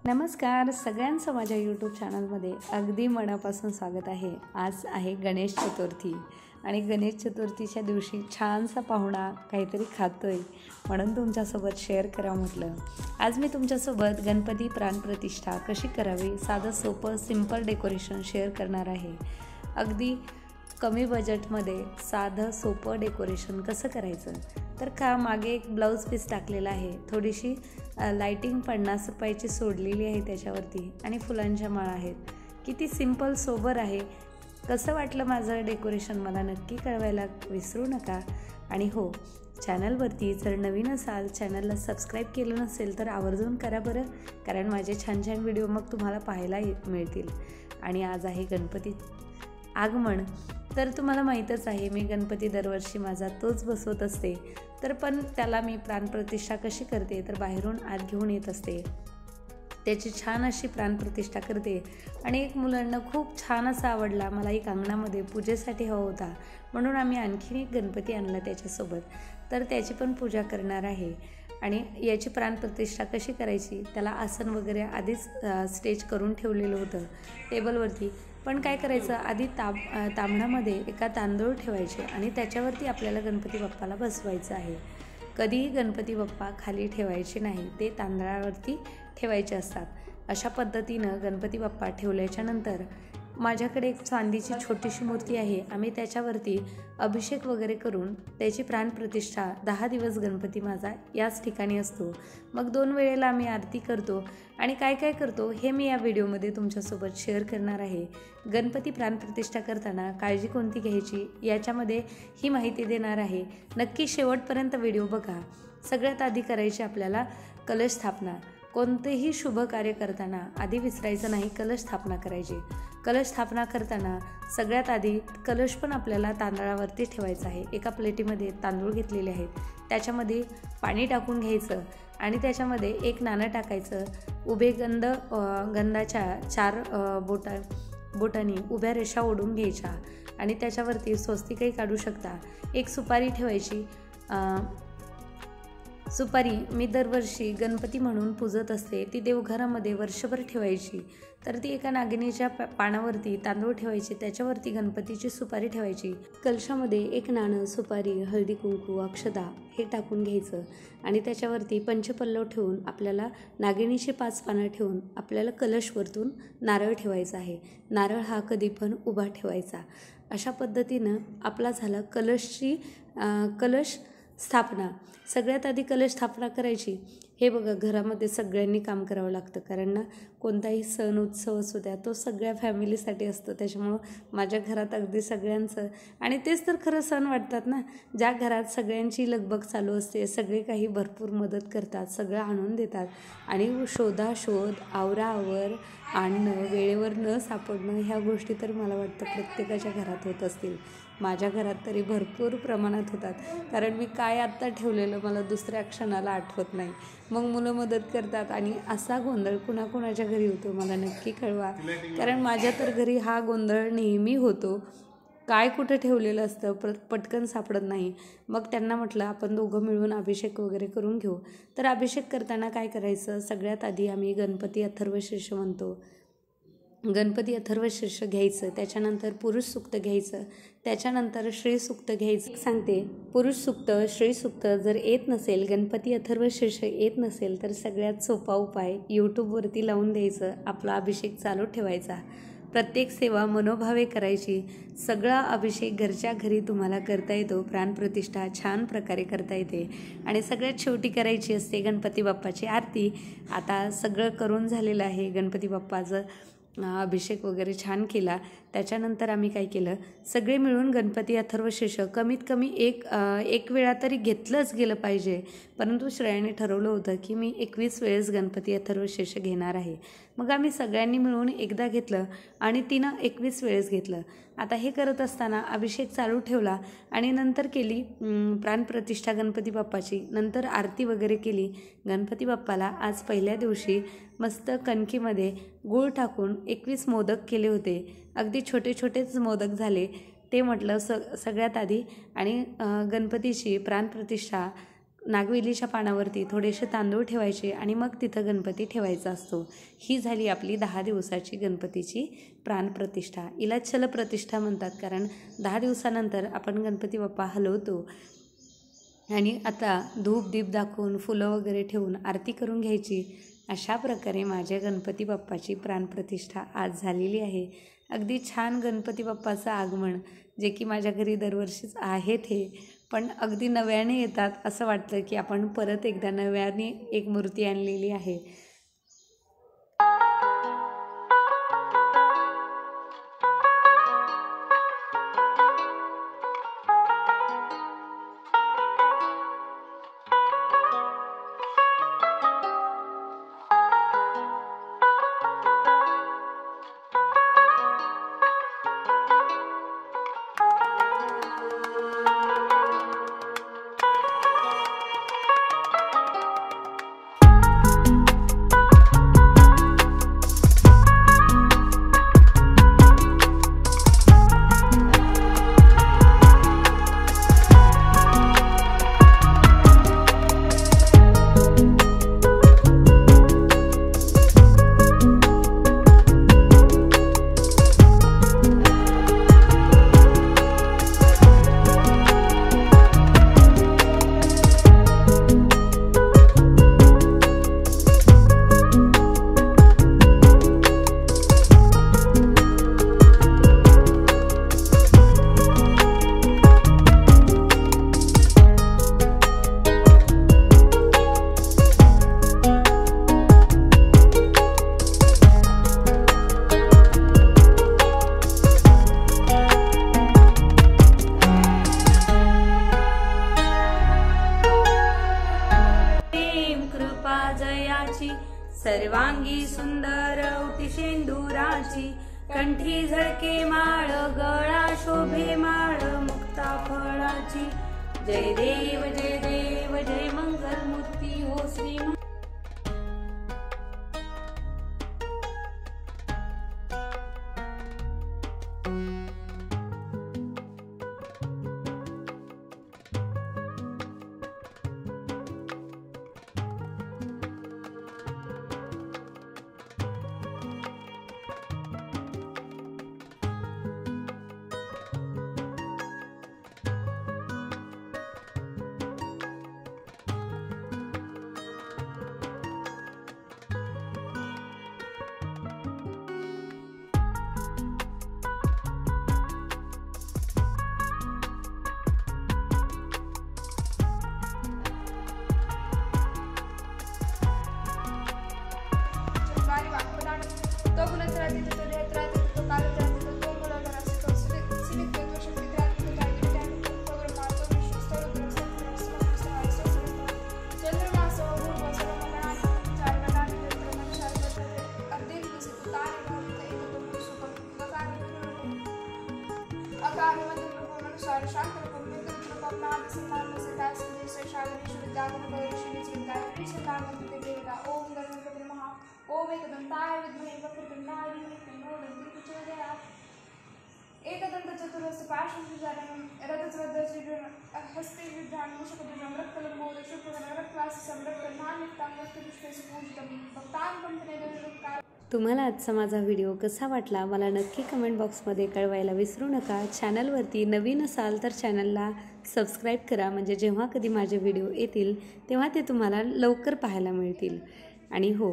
नमस्कार सगळ्यांचं माझ्या यूट्यूब चॅनलमध्ये अगदी मनापासून स्वागत आहे। आज आहे गणेश चतुर्थी आणि गणेश चतुर्थीच्या दिवशी छानसा पाहुणा काहीतरी खातोय म्हणून तुमच्यासोबत शेअर करावं म्हटलं। आज मी तुमच्यासोबत गणपती प्राणप्रतिष्ठा कशी करावी साधं सोपं सिंपल डेकोरेशन शेअर करणार आहे। अगदी कमी बजेटमध्ये साधं सोपं डेकोरेशन कसं करायचं तर का मागे एक ब्लाऊज पीस टाकलेला आहे, थोडीशी लाइटिंग 50 रुपयाची सोडलेली आहे त्याच्यावरती आणि फुलांच्या माळा आहेत। किती सिंपल सोबर आहे। कसं वाटलं माझं डेकोरेशन मला नक्की कळवायला विसरू नका। आणि हो, चॅनलवरती जर नवीन असाल, चॅनलला सबस्क्राईब केलं नसेल तर आवर्जून करा बरं, कारण माझे छान छान व्हिडिओ मग तुम्हाला पाहायला मिळतील। आणि आज आहे गणपती आगमन, तर तुम्हाला माहीतच आहे मी गणपती दरवर्षी माझा तोच बसवत असते, तर पण त्याला मी प्राणप्रतिष्ठा कशी करते तर बाहेरून आत घेऊन येत असते, त्याची छान अशी प्राणप्रतिष्ठा करते। आणि एक मुलांना खूप छान असा आवडला, मला एक अंगणामध्ये पूजेसाठी हवा होता म्हणून आम्ही आणखीन एक गणपती आणला त्याच्यासोबत, तर त्याची पण पूजा करणार आहे। आणि याची प्राणप्रतिष्ठा कशी करायची त्याला आसन वगैरे आधीच स्टेज करून ठेवलेलं होतं टेबलवरती। पण काय करायचं, आधी तांबणामध्ये एका तांदूळ ठेवायचे आणि त्याच्यावरती आपल्याला गणपती बाप्पाला बसवायचं आहे। कधीही गणपती बाप्पा खाली ठेवायचे नाही, ते तांदळावरती ठेवायचे असतात। अशा पद्धतीनं गणपती बाप्पा ठेवल्याच्या नंतर माझ्याकडे एक चांदीची छोटीशी मूर्ती आहे, आम्ही त्याच्यावरती अभिषेक वगैरे करून त्याची प्राणप्रतिष्ठा 10 दिवस गणपती माझा याच ठिकाणी असतो। मग 2 वेळेला आम्ही आरती करतो आणि काय काय करतो हे मी या व्हिडिओमध्ये तुमच्यासोबत शेअर करणार आहे। गणपती प्राणप्रतिष्ठा करताना काळजी कोणती घ्यायची याच्यामध्ये ही माहिती देणार आहे, नक्की शेवटपर्यंत व्हिडिओ बघा। सगळ्यात आधी करायची आपल्याला कलश स्थापना। कोणतेही शुभ कार्य करताना आधी विसरायचं नाही, कलश स्थापना करायची। कलश स्थापना करताना सगळ्यात आधी कलश पण आपल्याला तांदळावरती ठेवायचा आहे। एका प्लेटीमध्ये तांदूळ घेतलेले आहेत, त्याच्यामध्ये पाणी टाकून घ्यायचं आणि त्याच्यामध्ये एक नाणं टाकायचं। उभे गंधाच्या 4 बोटांनी उभ्या रेषा ओढून घ्यायच्या आणि त्याच्यावरती स्वस्तिकही काढू शकता। एक सुपारी ठेवायची। सुपारी मी दरवर्षी गणपती म्हणून पूजत असते, ती देवघरामध्ये वर्षभर ठेवायची। तर ती एका नागिनीच्या पानावरती तांदूळ ठेवायचे, त्याच्यावरती गणपतीची सुपारी ठेवायची। कलशामध्ये एक नाणं, सुपारी, हळदी कुंकू, अक्षता हे टाकून घ्यायचं आणि त्याच्यावरती पंचपल्लव ठेवून आपल्याला नागिनीची 5 पानं ठेवून आपल्याला कलशवरतून नारळ ठेवायचा आहे। नारळ हा कधी पण उभा ठेवायचा। अशा पद्धतीनं आपला झाला कलश स्थापना। सगळ्यात आधी कलश स्थापना करायची। हे बघा, घरामध्ये सगळ्यांनी काम करावं लागतं, कारण ना कोणताही सण उत्सव असू द्या तो सगळ्या फॅमिलीसाठी असतो। त्याच्यामुळं माझ्या घरात अगदी सगळ्यांचं, आणि तेच तर खरं सण वाटतात ना, ज्या घरात सगळ्यांची लगबग चालू असते, सगळे काही भरपूर मदत करतात, सगळं आणून देतात आणि शोधाशोध, आवराआवर आणणं, वेळेवर न सापडणं, ह्या गोष्टी तर मला वाटतं प्रत्येकाच्या घरात होत असतील। माझ्या घरात तरी भरपूर प्रमाणात होतात, कारण मी काय आत्ता ठेवलेलं मला दुसऱ्या क्षणाला आठवत नाही। मग मुलं मदत करतात आणि असा गोंधळ कुणाकुणाच्या घरी होतो मला नक्की कळवा, कारण माझ्या तर घरी हा गोंधळ नेहमी होतो। काय कुठं ठेवलेलं असतं पटकन सापडत नाही। मग त्यांना म्हटलं आपण दोघं मिळून अभिषेक वगैरे करून घेऊ। तर अभिषेक करताना काय करायचं, सगळ्यात आधी आम्ही गणपती अथर्वशीर्ष म्हणतो। गणपती अथर्वशीर्ष घ्यायचं, त्याच्यानंतर पुरुष सूक्त घ्यायचं, त्याच्यानंतर श्री सूक्त घ्यायचं। सांगते, पुरुष सूक्त, श्री सूक्त जर येत नसेल, गणपती अथर्वशीर्ष येत नसेल तर सगळ्यात सोपा उपाय यूट्यूबवरती लावून द्यायचं, आपला अभिषेक चालू ठेवायचा। प्रत्येक सेवा मनोभावे करायची। सगळा अभिषेक घरच्या घरी तुम्हाला करता येतो, प्राणप्रतिष्ठा छान प्रकारे करता येते। आणि सगळ्यात शेवटी करायची असते गणपती बाप्पाची आरती। आता सगळं करून झालेलं आहे, गणपती बाप्पाचं अभिषेक वगैरे छान केला। त्याच्यानंतर आम्ही काय केलं, सगळे मिळून गणपती अथर्वशीर्ष कमीत कमी एक वेळा तरी घेतलंच गेलं पाहिजे, परंतु श्रेयाने ठरवलं होतं की मी 21 वेळेस गणपती अथर्वशीर्ष घेणार आहे। मग आम्ही सगळ्यांनी मिळून एकदा घेतलं आणि तिनं 21 वेळेस घेतलं। आता हे करत असताना अभिषेक चालू ठेवला आणि नंतर केली प्राणप्रतिष्ठा गणपती बाप्पाची, नंतर आरती वगैरे केली। गणपती बाप्पाला आज पहिल्या दिवशी मस्त कणकीमध्ये गूळ टाकून 21 मोदक केले होते, अगदी छोटे छोटेच मोदक झाले। ते म्हटलं सगळ्यात आधी आणि गणपतीची प्राणप्रतिष्ठा नागवेलीच्या पानावरती थोडेसे तांदूळ ठेवायचे आणि मग तिथं गणपती ठेवायचा असतो। ही झाली आपली 10 दिवसाची गणपतीची प्राणप्रतिष्ठा। हिला छलप्रतिष्ठा म्हणतात, कारण 10 दिवसानंतर आपण गणपती बाप्पा हलवतो आणि आता धूप दीप दाखवून फुलं वगैरे ठेवून आरती करून घ्यायची। अशा प्रकारे माझ्या गणपती बाप्पाची प्राणप्रतिष्ठा आज झालेली आहे। अगदी छान गणपती बाप्पाचं आगमन, जे की माझ्या घरी दरवर्षीच आहेत हे, पण अगदी नव्याने येतात असं वाटतं की आपण परत एकदा नव्याने एक मूर्ती आणलेली आहे। सर्वांगी सुंदर उटिशेंदुराची, कंठी झळके माळ, गळा शोभे माळ मुक्ता फळाची। जय देव जय देव जय मंगल मूर्ती हो श्री। तुम्हाला आजचा माझा व्हिडिओ कसा वाटला मला नक्की कमेंट बॉक्समध्ये कळवायला विसरू नका। चॅनलवरती नवीन असाल तर चॅनलला सबस्क्राईब करा, म्हणजे जेव्हा कधी माझे व्हिडिओ येतील तेव्हा ते तुम्हाला लवकर पाहायला मिळतील। आणि हो,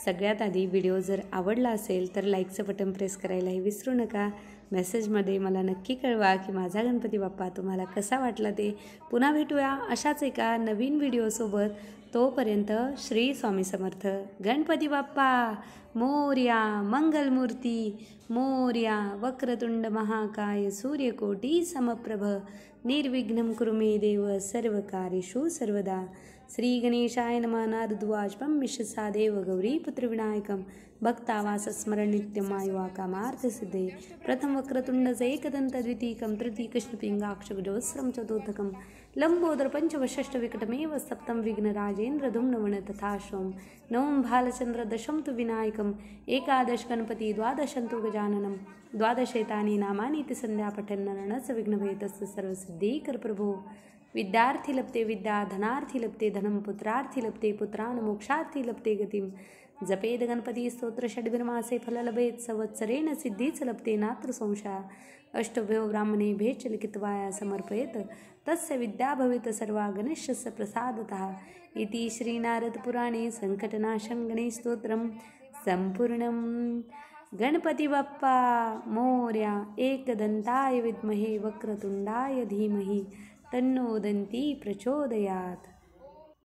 सगळ्यात आधी व्हिडिओ जर आवडला असेल तर लाईकचं बटन प्रेस करायलाही विसरू नका। मेसेजमध्ये मला नक्की कळवा की माझा गणपती बाप्पा तुम्हाला कसा वाटला ते। पुन्हा भेटूया अशाच एका नवीन व्हिडिओसोबत। तोपर्यंत श्री स्वामी समर्थ। गणपती बाप्पा मोरया, मंगलमूर्ती मोरया, वक्रतुंड महाकाय सूर्यकोटी समप्रभ, निर्विघ्नं कुरु मे देव सर्वकार्येषु सर्वदा। श्री गणेशाय नमः। नारद्वाजपं मिषसादेव गौरीपुत्र विनायकं, भक्तावासस्मरण नित्यं आयुवाकामार्थसिद्धे। प्रथम वक्रतुंडच एकदंत, द्वितीयं तृतीयकृष्णपिङ्गाक्षगजोस्रं चतुर्थकं, लंबोदर पंचमषष्ठविकटमेव सप्तं, विघ्नराजेन्द्रधुम्नवन तथाश्वं। नवं भालचंद्र दशं तु विनायकं, एकादश गणपति द्वादशं तु गजाननं, द्वादशैतानि नामानि इति संध्या पठन् नरणस्य विघ्नभेदस्य सर्वसिद्धीकर प्रभो। विद्यार्थी लभते विद्या, धनार्थी लभते धनं, पुत्रार्थी लभते पुत्रान्, मोक्षार्थी लभते गतिं. जपेद गणपती स्तोत्र षड्भिर्मासे फल लभेत, संवत्सरेण सिद्धीच लभते नात्र संशया. अष्टभ्यो ब्राह्मणे भेच लिखित्वाया समर्पयेत, तस्य विद्या भवेत सर्वा गणेशस्य प्रसादतः. इति श्रीनारदपुराणे संकटनाशं गणेशस्तोत्रं संपूर्णं. गणपती बाप्पा मोरया. एकदंताय विद्महे वक्रतुंडाय धीमहि तन्नो दन्ती प्रचोदयात्.